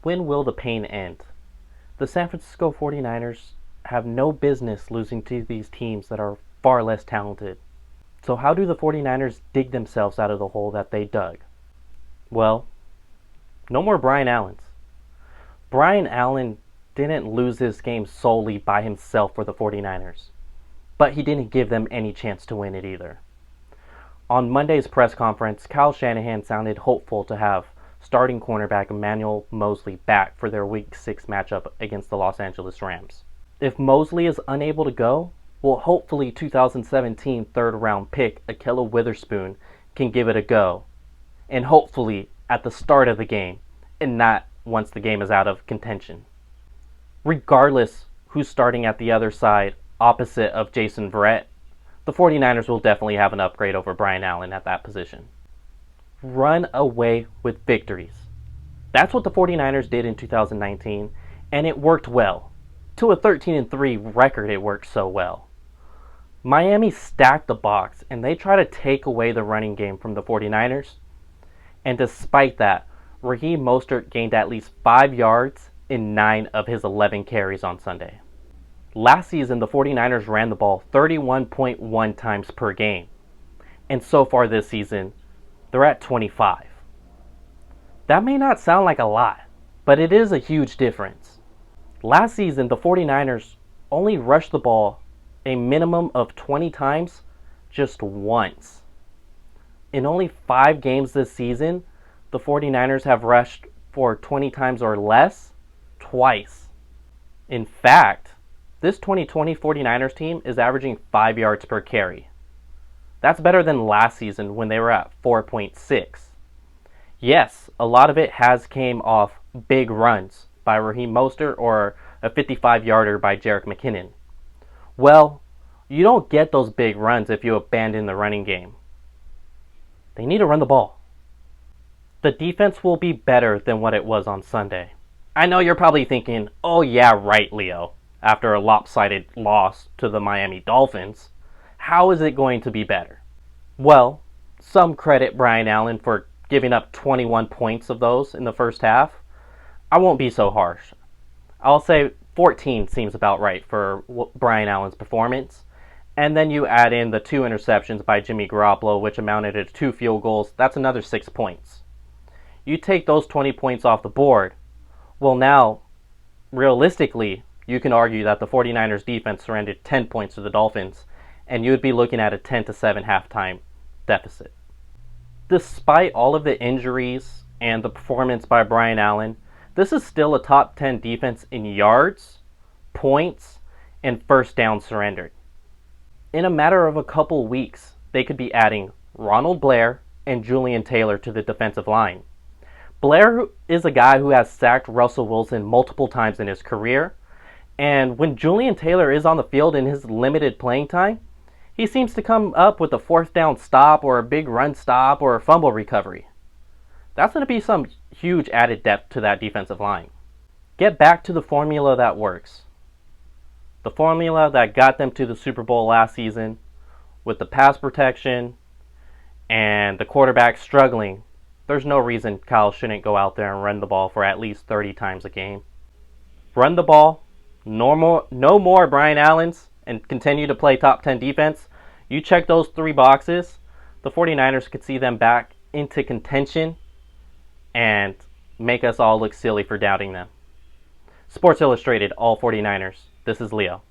When will the pain end? The San Francisco 49ers have no business losing to these teams that are far less talented. So how do the 49ers dig themselves out of the hole that they dug? Well, no more Brian Allens. Brian Allen didn't lose this game solely by himself for the 49ers, but he didn't give them any chance to win it either. On Monday's press conference, Kyle Shanahan sounded hopeful to have starting cornerback Emmanuel Moseley back for their Week 6 matchup against the Los Angeles Rams. If Moseley is unable to go, well, hopefully 2017 third-round pick Ahkello Witherspoon can give it a go, and hopefully at the start of the game and not once the game is out of contention. Regardless who's starting at the other side opposite of Jason Verrett, the 49ers will definitely have an upgrade over Brian Allen at that position. Run away with victories. That's what the 49ers did in 2019, and it worked well. To a 13-3 record, it worked so well. Miami stacked the box, and they try to take away the running game from the 49ers, and despite that, Raheem Mostert gained at least 5 yards in 9 of his 11 carries on Sunday. Last season, the 49ers ran the ball 31.1 times per game, and so far this season, they're at 25. That may not sound like a lot, but it is a huge difference. Last season, the 49ers only rushed the ball a minimum of 20 times just once. In only 5 games this season, the 49ers have rushed for 20 times or less twice. In fact, this 2020 49ers team is averaging 5 yards per carry. That's better than last season when they were at 4.6. Yes, a lot of it has came off big runs by Raheem Mostert or a 55-yarder by Jerick McKinnon. Well, you don't get those big runs if you abandon the running game. They need to run the ball. The defense will be better than what it was on Sunday. I know you're probably thinking, oh yeah, right, Leo. After a lopsided loss to the Miami Dolphins, how is it going to be better? Well, some credit Brian Allen for giving up 21 points of those in the first half. I won't be so harsh. I'll say 14 seems about right for Brian Allen's performance. And then you add in the 2 interceptions by Jimmy Garoppolo, which amounted to 2 field goals. That's another 6 points. You take those 20 points off the board. Well, now, realistically, you can argue that the 49ers defense surrendered 10 points to the Dolphins, and you would be looking at a 10-7 halftime deficit. Despite all of the injuries and the performance by Brian Allen, this is still a top 10 defense in yards, points, and first down surrendered. In a matter of a couple weeks, they could be adding Ronald Blair and Julian Taylor to the defensive line. Blair is a guy who has sacked Russell Wilson multiple times in his career, and when Julian Taylor is on the field in his limited playing time, he seems to come up with a 4th down stop or a big run stop or a fumble recovery. That's going to be some huge added depth to that defensive line. Get back to the formula that works. The formula that got them to the Super Bowl last season with the pass protection and the quarterback struggling. There's no reason Kyle shouldn't go out there and run the ball for at least 30 times a game. Run the ball, no more Brian Allens, and continue to play top 10 defense. You check those 3 boxes, the 49ers could see them back into contention and make us all look silly for doubting them. Sports Illustrated, all 49ers. This is Leo.